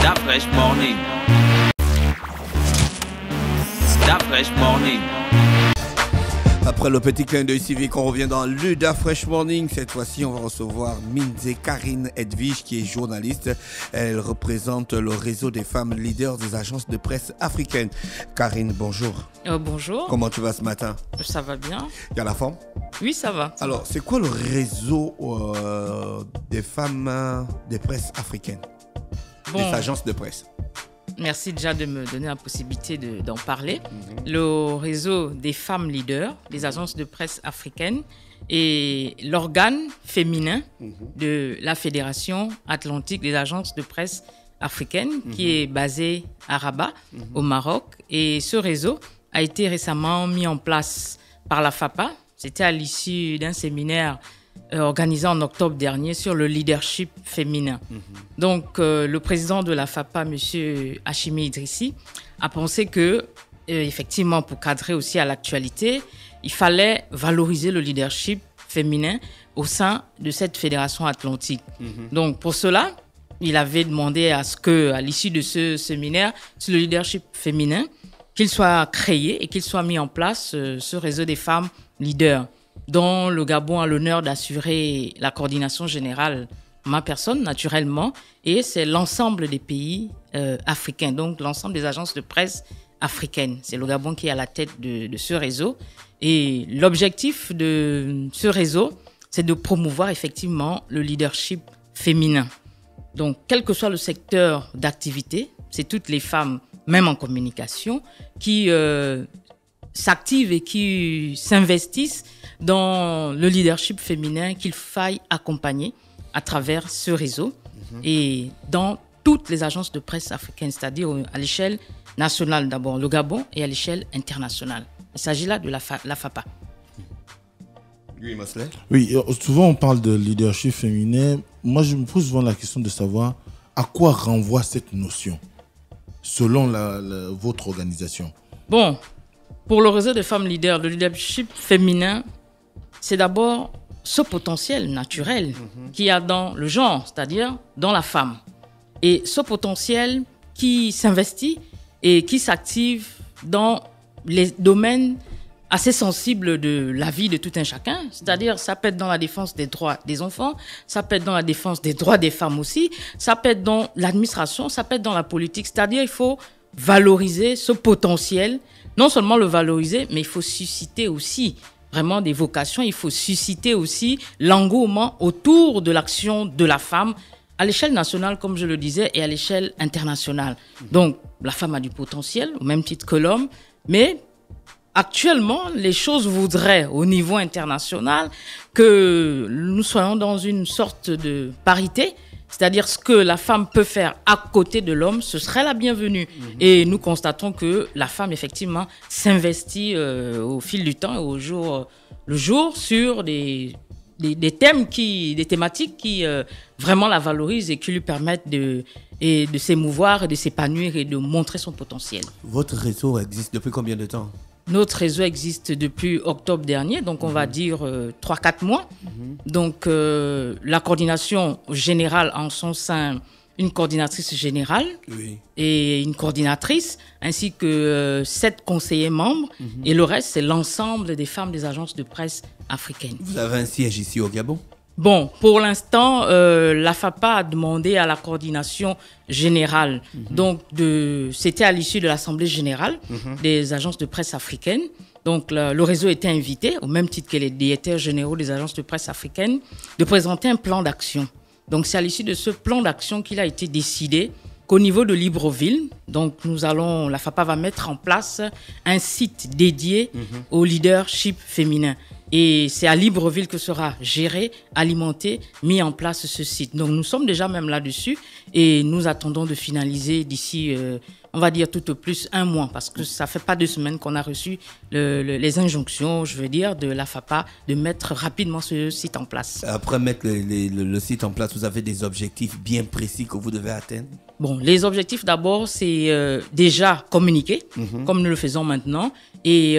That fresh morning. That fresh morning. Après le petit clin d'œil civique, on revient dans l'UDA Fresh Morning. Cette fois-ci, on va recevoir Minze Karine Edwige, qui est journaliste. Elle représente le réseau des femmes leaders des agences de presse africaines. Karine, bonjour. Bonjour. Comment tu vas ce matin? Ça va bien. Il y a la forme? Oui, ça va. Alors, c'est quoi le réseau des femmes des presses africaines? Des agences de presse? Merci déjà de me donner la possibilité d'en parler. Le réseau des femmes leaders, des agences de presse africaines, est l'organe féminin de la Fédération atlantique des agences de presse africaines, qui est basée à Rabat, au Maroc. Et ce réseau a été récemment mis en place par la FAPA. C'était à l'issue d'un séminaire organisé en octobre dernier sur le leadership féminin. Donc, le président de la FAPA, M. Hachimi Idrissi, a pensé que, effectivement, pour cadrer aussi à l'actualité, il fallait valoriser le leadership féminin au sein de cette fédération atlantique. Donc, pour cela, il avait demandé à ce que, à l'issue de ce séminaire sur le leadership féminin, qu'il soit créé et qu'il soit mis en place ce réseau des femmes leaders, dont le Gabon a l'honneur d'assurer la coordination générale, ma personne naturellement, et c'est l'ensemble des pays africains, donc l'ensemble des agences de presse africaines. C'est le Gabon qui est à la tête de ce réseau. Et l'objectif de ce réseau, c'est de promouvoir effectivement le leadership féminin. Donc, quel que soit le secteur d'activité, c'est toutes les femmes, même en communication, qui s'activent et qui s'investissent dans le leadership féminin qu'il faille accompagner à travers ce réseau et dans toutes les agences de presse africaines, c'est-à-dire à l'échelle nationale d'abord, le Gabon, et à l'échelle internationale. Il s'agit là de la FAPA. Oui, Mosley. Oui, souvent on parle de leadership féminin. Moi, je me pose souvent la question de savoir à quoi renvoie cette notion selon votre organisation. Bon, pour le réseau des femmes leaders, le leadership féminin, c'est d'abord ce potentiel naturel qu'il y a dans le genre, c'est-à-dire dans la femme. Et ce potentiel qui s'investit et qui s'active dans les domaines assez sensibles de la vie de tout un chacun. C'est-à-dire, ça peut être dans la défense des droits des enfants, ça peut être dans la défense des droits des femmes aussi, ça peut être dans l'administration, ça peut être dans la politique. C'est-à-dire, il faut valoriser ce potentiel, non seulement le valoriser, mais il faut susciter aussi vraiment des vocations, il faut susciter aussi l'engouement autour de l'action de la femme à l'échelle nationale, comme je le disais, et à l'échelle internationale. Donc, la femme a du potentiel, au même titre que l'homme, mais actuellement, les choses voudraient, au niveau international, que nous soyons dans une sorte de parité, c'est-à-dire ce que la femme peut faire à côté de l'homme, ce serait la bienvenue. Et nous constatons que la femme, effectivement, s'investit au fil du temps et au jour le jour sur des thématiques qui vraiment la valorisent et qui lui permettent de s'émouvoir, et de s'épanouir et de montrer son potentiel. Votre réseau existe depuis combien de temps? Notre réseau existe depuis octobre dernier, donc on va dire 3-4 mois. Donc la coordination générale en son sein, une coordinatrice générale et une coordinatrice, ainsi que 7 conseillers membres. Et le reste, c'est l'ensemble des femmes des agences de presse africaines. Vous avez un siège ici au Gabon? Bon, pour l'instant, la FAPA a demandé à la coordination générale, donc c'était à l'issue de l'Assemblée générale des agences de presse africaines. Donc le réseau était invité, au même titre que les directeurs généraux des agences de presse africaines, de présenter un plan d'action. Donc c'est à l'issue de ce plan d'action qu'il a été décidé qu'au niveau de Libreville, donc la FAPA va mettre en place un site dédié au leadership féminin. Et c'est à Libreville que sera géré, alimenté, mis en place ce site. Donc nous sommes déjà même là-dessus et nous attendons de finaliser d'ici, on va dire tout au plus 1 mois, parce que ça fait pas 2 semaines qu'on a reçu les injonctions, je veux dire, de la FAPA de mettre rapidement ce site en place. Après mettre le site en place, vous avez des objectifs bien précis que vous devez atteindre? Bon, les objectifs d'abord, c'est déjà communiquer, comme nous le faisons maintenant. Et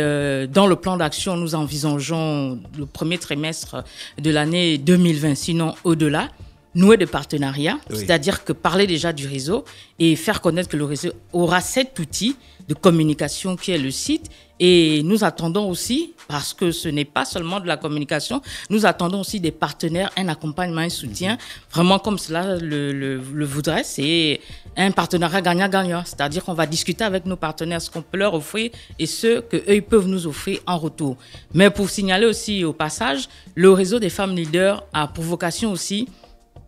dans le plan d'action, nous envisageons le premier trimestre de l'année 2020, sinon au-delà, nouer des partenariats, Oui. c'est-à-dire que parler déjà du réseau et faire connaître que le réseau aura cet outil de communication qui est le site. Et nous attendons aussi, parce que ce n'est pas seulement de la communication, nous attendons aussi des partenaires, un accompagnement, un soutien, vraiment comme cela le voudrait. C'est un partenariat gagnant-gagnant, c'est-à-dire qu'on va discuter avec nos partenaires ce qu'on peut leur offrir et ce qu'eux ils peuvent nous offrir en retour. Mais pour signaler aussi au passage, le réseau des femmes leaders a pour vocation aussi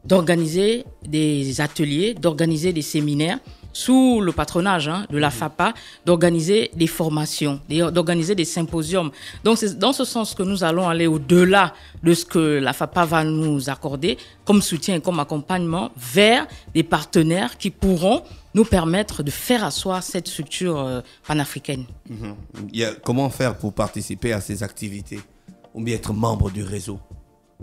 d'organiser des ateliers, d'organiser des séminaires sous le patronage de la FAPA, d'organiser des formations, d'organiser des symposiums. Donc c'est dans ce sens que nous allons aller au-delà de ce que la FAPA va nous accorder comme soutien et comme accompagnement vers des partenaires qui pourront nous permettre de faire asseoir cette structure panafricaine. Comment faire pour participer à ces activités ou bien être membre du réseau?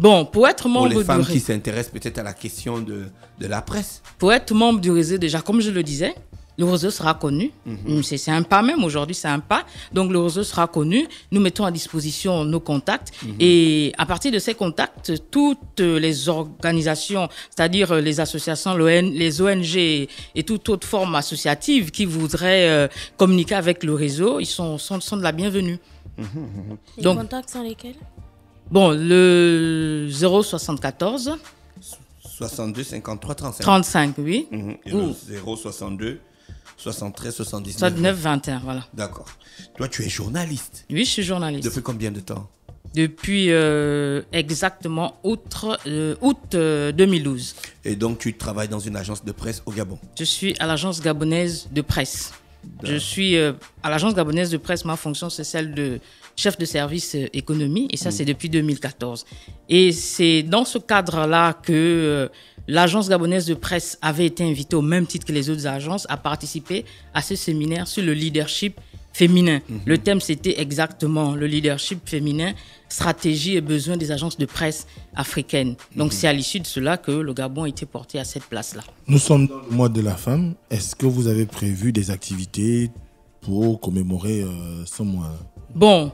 Bon, pour être membre Pour les femmes du qui s'intéressent peut-être à la question de la presse. Pour être membre du réseau, déjà, comme je le disais, le réseau sera connu. C'est un pas même, aujourd'hui, c'est un pas. Donc, le réseau sera connu. Nous mettons à disposition nos contacts. Et à partir de ces contacts, toutes les organisations, c'est-à-dire les associations, les ONG et toute autre forme associative qui voudraient communiquer avec le réseau, ils sont de la bienvenue. Les Donc, contacts sont lesquels? Bon, le 074 62 53 35. 35, oui. Et Ou le 062 73 79. 79 21, voilà. D'accord. Toi, tu es journaliste. Oui, je suis journaliste. Depuis combien de temps? Depuis exactement août 2012. Et donc, tu travailles dans une agence de presse au Gabon. Je suis à l'agence gabonaise de presse. Je suis à l'agence gabonaise de presse. Ma fonction, c'est celle de chef de service économie. Et ça, c'est depuis 2014. Et c'est dans ce cadre-là que l'agence gabonaise de presse avait été invitée au même titre que les autres agences à participer à ce séminaire sur le leadership féminin. Le thème, c'était exactement le leadership féminin, stratégie et besoins des agences de presse africaines. Donc, c'est à l'issue de cela que le Gabon a été porté à cette place-là. Nous sommes dans le mois de la femme. Est-ce que vous avez prévu des activités pour commémorer ce mois? Bon,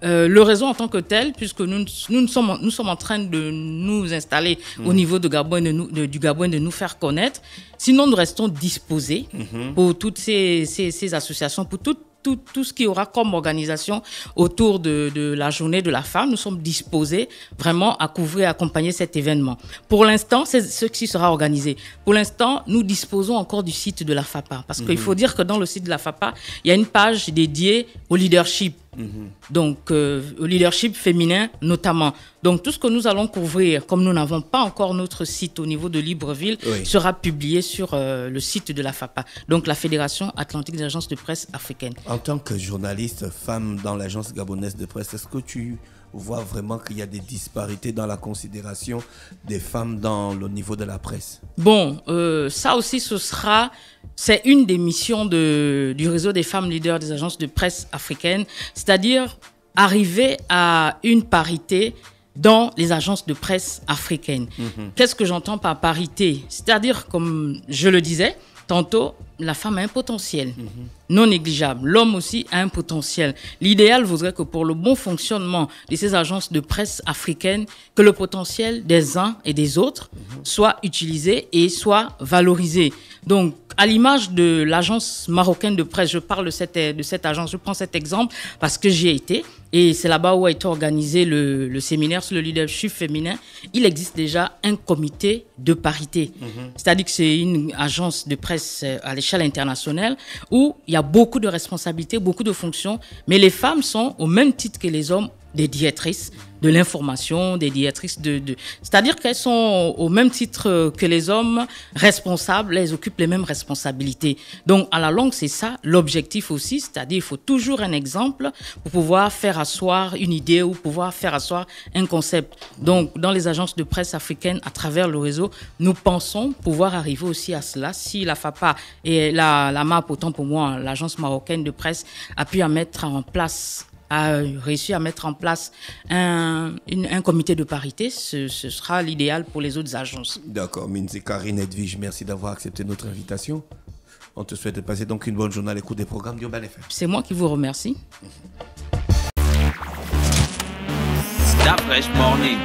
le réseau en tant que tel, puisque nous sommes en train de nous installer au niveau de Gabon et du Gabon et de nous faire connaître. Sinon, nous restons disposés pour toutes ces associations, pour tout ce qui aura comme organisation autour de la journée de la femme. Nous sommes disposés vraiment à couvrir et accompagner cet événement. Pour l'instant, c'est ce qui sera organisé. Pour l'instant, nous disposons encore du site de la FAPA. Parce qu'il faut dire que dans le site de la FAPA, il y a une page dédiée au leadership. Donc, au leadership féminin notamment. Donc, tout ce que nous allons couvrir, comme nous n'avons pas encore notre site au niveau de Libreville, sera publié sur le site de la FAPA, donc la Fédération Atlantique des agences de presse africaines. En tant que journaliste femme dans l'agence gabonaise de presse, est-ce que tu vois vraiment qu'il y a des disparités dans la considération des femmes dans le niveau de la presse? Bon, ça aussi, c'est une des missions du réseau des femmes leaders des agences de presse africaines, c'est-à-dire arriver à une parité dans les agences de presse africaines. Qu'est-ce que j'entends par parité? C'est-à-dire, comme je le disais tantôt, la femme a un potentiel non négligeable. L'homme aussi a un potentiel. L'idéal voudrait que pour le bon fonctionnement de ces agences de presse africaines, que le potentiel des uns et des autres soit utilisé et soit valorisé. Donc, à l'image de l'agence marocaine de presse, je parle de cette agence, je prends cet exemple parce que j'y ai été et c'est là-bas où a été organisé le séminaire sur le leadership féminin. Il existe déjà un comité de parité. C'est-à-dire que c'est une agence de presse à l'échelle internationale où il y a beaucoup de responsabilités, beaucoup de fonctions, mais les femmes sont au même titre que les hommes des directrices de l'information, des directrices c'est-à-dire qu'elles sont au même titre que les hommes responsables, elles occupent les mêmes responsabilités. Donc, à la longue, c'est ça l'objectif aussi, c'est-à-dire il faut toujours un exemple pour pouvoir faire asseoir une idée ou pouvoir faire asseoir un concept. Donc, dans les agences de presse africaines, à travers le réseau, nous pensons pouvoir arriver aussi à cela. Si la FAPA et la MAP, autant pour moi, l'agence marocaine de presse, a réussi à mettre en place un comité de parité, ce sera l'idéal pour les autres agences. D'accord, Minzé Karine Edwige, merci d'avoir accepté notre invitation. On te souhaite de passer donc une bonne journée à l'écoute des programmes d'Urban FM. C'est moi qui vous remercie. Start Fresh Morning.